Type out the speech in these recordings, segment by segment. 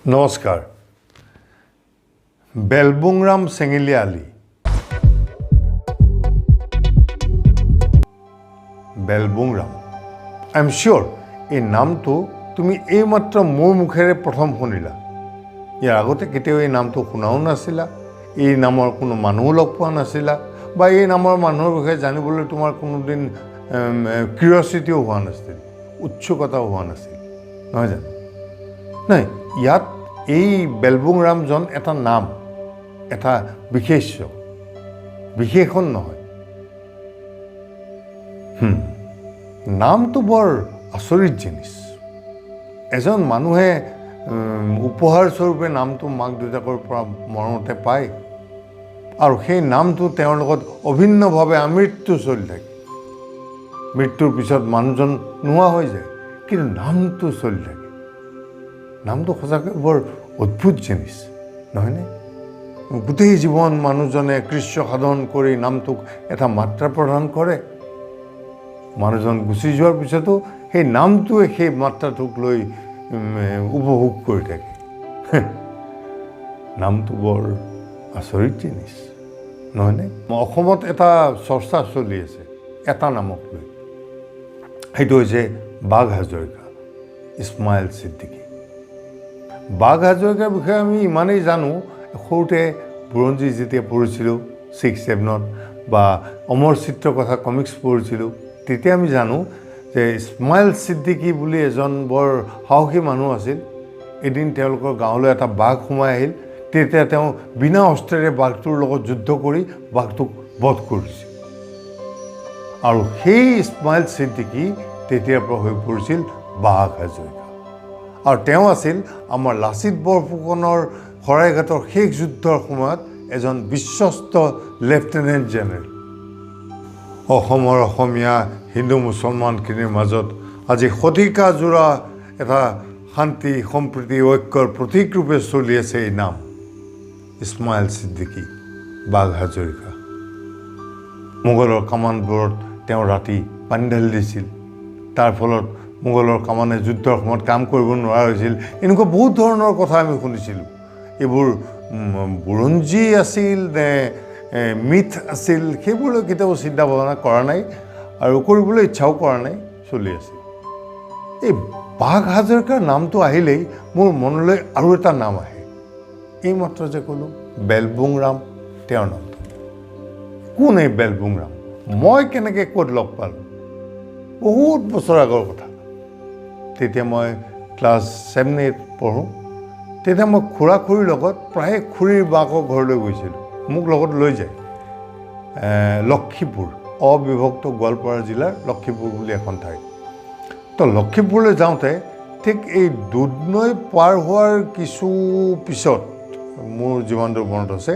নমস্কাৰ। বেলবুংৰাম চেঙেলীয়া আলি। বেলবুংৰাম, I am চিয়'ৰ এই নামটো তুমি এইমাত্ৰ মোৰ মুখেৰে প্ৰথম শুনিলা। ইয়াৰ আগতে কেতিয়াও এই নামটো শুনাও নাছিলা, এই নামৰ কোনো মানুহো লগ পোৱা নাছিলা, বা এই নামৰ মানুহৰ বিষয়ে জানিবলৈ তোমাৰ কোনোদিন কিউৰিয়চিটিও হোৱা নাছিল, উৎসুকতাও হোৱা নাছিল, নহয় জানো? নাই, ইয়াত এই বেলবুংৰামজন এটা নাম, এটা বিশেষণ নহয়। নামটো বৰ আচৰিত জিনিছ। এজন মানুহে উপহাৰস্বৰূপে নামটো মাক দেউতাকৰ পৰা মৰমতে পায়, আৰু সেই নামটো তেওঁৰ লগত অভিন্নভাৱে আমৃত্যু চলি থাকে। মৃত্যুৰ পিছত মানুহজন নোহোৱা হৈ যায়, কিন্তু নামটো চলি থাকে। নামটো সঁচাকৈ বৰ অদ্ভুত জিনিছ, নহয়নে? গোটেই জীৱন মানুহজনে কৃষ্য সাধন কৰি নামটোক এটা মাত্ৰা প্ৰদান কৰে। মানুহজন গুচি যোৱাৰ পিছতো সেই নামটোৱে সেই মাত্ৰাটোক লৈ উপভোগ কৰি থাকে। নামটো বৰ আচৰিত জিনিছ, নহয়নে? অসমত এটা চৰ্চা চলি আছে এটা নামক লৈ, সেইটো হৈছে বাঘ হাজৰিকা, ইছমাইল ছিদ্দিকী। বাঘ হাজৰিকাৰ বিষয়ে আমি ইমানেই জানো, সৰুতে বুৰঞ্জী যেতিয়া পঢ়িছিলোঁ 6-7ত, বা অমৰ চিত্ৰৰ কথা কমিক্স পঢ়িছিলোঁ, তেতিয়া আমি জানো যে ইছমাইল ছিদ্দিকী বুলি এজন বৰ সাহসী মানুহ আছিল। এদিন তেওঁলোকৰ গাঁৱলৈ এটা বাঘ সোমাই আহিল। তেতিয়া তেওঁ বিনা অস্ত্ৰেৰে বাঘটোৰ লগত যুদ্ধ কৰি বাঘটোক বধ কৰিছিল, আৰু সেই ইছমাইল ছিদ্দিকী তেতিয়াৰ পৰা হৈ পৰিছিল বাঘ হাজৰিকা। আৰু তেওঁ আছিল আমাৰ লাচিত বৰফুকনৰ শৰাইঘাটৰ শেষ যুদ্ধৰ সময়ত এজন বিশ্বস্ত লেফটেনেণ্ট জেনেৰেল। অসমৰ অসমীয়া হিন্দু মুছলমানখিনিৰ মাজত আজি শতিকাজোৰা এটা শান্তি সম্প্ৰীতি ঐক্যৰ প্ৰতীকৰূপে চলি আছে এই নাম, ইছমাইল ছিদ্দিকী, বাঘ হাজৰিকা। মোগলৰ কামানবোৰত তেওঁ ৰাতি পানী ঢালি দিছিল, তাৰ ফলত মোগলৰ কামানে যুদ্ধৰ সময়ত কাম কৰিব নোৱাৰা হৈছিল। এনেকুৱা বহুত ধৰণৰ কথা আমি শুনিছিলোঁ। এইবোৰ বুৰঞ্জী আছিল নে মিথ আছিল, সেইবোৰলৈ কেতিয়াও চিন্তা ভাৱনা কৰা নাই, আৰু কৰিবলৈ ইচ্ছাও কৰা নাই, চলি আছিল। এই বাঘ হাজৰিকাৰ নামটো আহিলেই মোৰ মনলৈ আৰু এটা নাম আহে। এইমাত্ৰ যে ক'লোঁ বেলবুংৰাম, তেওঁৰ নামটো। কোন এই বেলবুংৰাম? মই কেনেকৈ ক'ত লগ পালোঁ? বহুত বছৰ আগৰ কথা। তেতিয়া মই ক্লাছ 7-8 পঢ়োঁ। তেতিয়া মই খুৰীৰ লগত প্ৰায়ে খুৰীৰ বাকৰ ঘৰলৈ গৈছিলোঁ। মোক লগত লৈ যায় লক্ষীপুৰ, অবিভক্ত গোৱালপাৰা জিলাৰ লক্ষীপুৰ বুলি এখন ঠাই। তো লক্ষীপুৰলৈ যাওঁতে ঠিক এই দুধনৈ পাৰ হোৱাৰ কিছু পিছত, মোৰ যিমান দূৰ মনত আছে,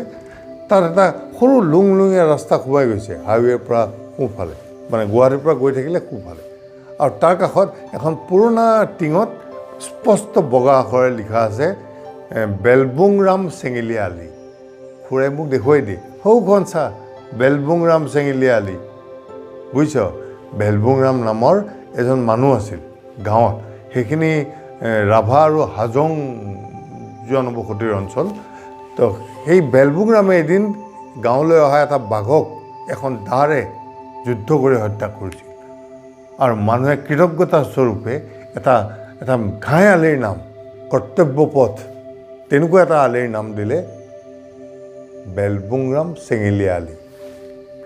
তাত এটা সৰু লুংলুঙীয়া ৰাস্তা সোমাই গৈছে হাইৱেৰ পৰা সোঁফালে, মানে গুৱাহাটীৰ পৰা গৈ থাকিলে সোঁফালে, আৰু তাৰ কাষত এখন পুৰণা টিঙত স্পষ্ট বগা আখৰে লিখা আছে বেলবুংৰাম চেঙেলীয়া আলি। খুৰাই মোক দেখুৱাই দিয়ে, সৌখন চা বেলবুংৰাম চেঙেলীয়া আলি। বুজিছ, বেলবুংৰাম নামৰ এজন মানুহ আছিল গাঁৱত। সেইখিনি ৰাভা আৰু হাজং জনবসতিৰ অঞ্চল। তো সেই বেলবুংৰামে এদিন গাঁৱলৈ অহা এটা বাঘক এখন দাৰে যুদ্ধ কৰি হত্যা কৰিছিল, আৰু মানুহে কৃতজ্ঞতা স্বৰূপে এটা ঘাই আলিৰ নাম, কৰ্তব্য পথ, তেনেকুৱা এটা আলিৰ নাম দিলে বেলবুংৰাম চেঙেলীয়া আলি।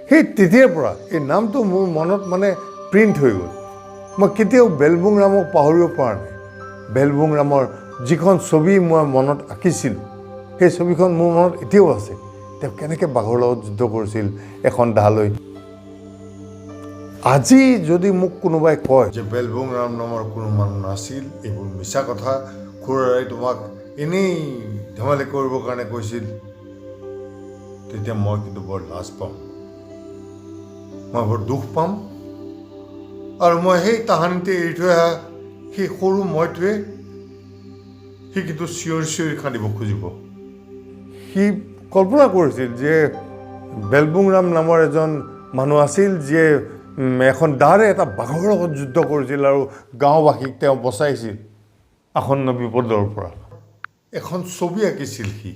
সেই তেতিয়াৰ পৰা এই নামটো মোৰ মনত মানে প্ৰিণ্ট হৈ গ'ল। মই কেতিয়াও বেলবুংৰামক পাহৰিব পৰা নাই। বেলবুংৰামৰ যিখন ছবি মই মনত আঁকিছিলোঁ, সেই ছবিখন মোৰ মনত এতিয়াও আছে। তেওঁ কেনেকৈ বাঘৰ লগত যুদ্ধ কৰিছিল এখন দা লৈ। আজি যদি মোক কোনোবাই কয় যে বেলবুংৰাম নামৰ কোনো মানুহ নাছিল, এইবোৰ মিছা কথা, খুৰাই তোমাক এনেই ধেমালি কৰিবৰ কাৰণে কৈছিল, তেতিয়া মই কিন্তু বৰ লাজ পাম, মই বৰ দুখ পাম, আৰু মই সেই তাহানিতে এৰি থৈ অহা সেই সৰু মইটোৱে সি কিন্তু চিঞৰি চিঞৰি কান্দিব খুজিব। সি কল্পনা কৰিছিল যে বেলবুংৰাম নামৰ এজন মানুহ আছিল যিয়ে এখন দাৰে এটা বাঘৰ লগত যুদ্ধ কৰিছিল, আৰু গাঁওবাসীক তেওঁ বচাইছিল আসন্ন বিপদৰ পৰা। এখন ছবি আঁকিছিল সি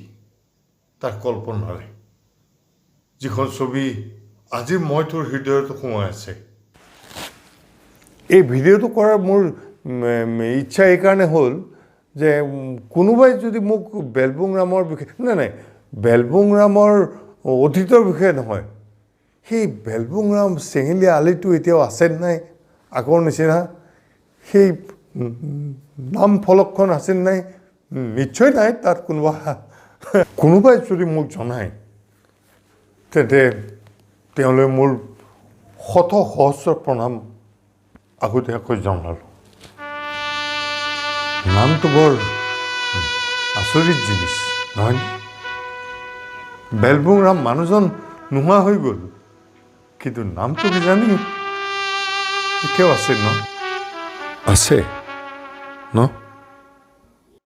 তাৰ কল্পনাৰে, যিখন ছবি আজি মই তোৰ হৃদয়ত সোমাই আছে। এই ভিডিঅ'টো কৰাৰ মোৰ ইচ্ছা এইকাৰণে হ'ল যে কোনোবাই যদি মোক বেলবুং ৰামৰ বিষয়ে নাই বেলবুং ৰামৰ অতীতৰ বিষয়ে নহয়, সেই বেলবুং ৰাম চেঙেলীয়া আলিটো এতিয়াও আছে নাই আগৰ নিচিনা, সেই নাম ফলকখন আছে নাই, নিশ্চয় নাই তাত কোনোবাই যদি মোক জনায় তেন্তে তেওঁলৈ মোৰ শত সহস্ৰ প্ৰণাম আগতীয়াকৈ জনালোঁ। নামটো বৰ আচৰিত জিনিস নহয়। বেলবুং ৰাম মানুহজন নোহোৱা হৈ গ'ল, কিন্তু নামটো কিজানি এতিয়াও আছে ন? আছে ন?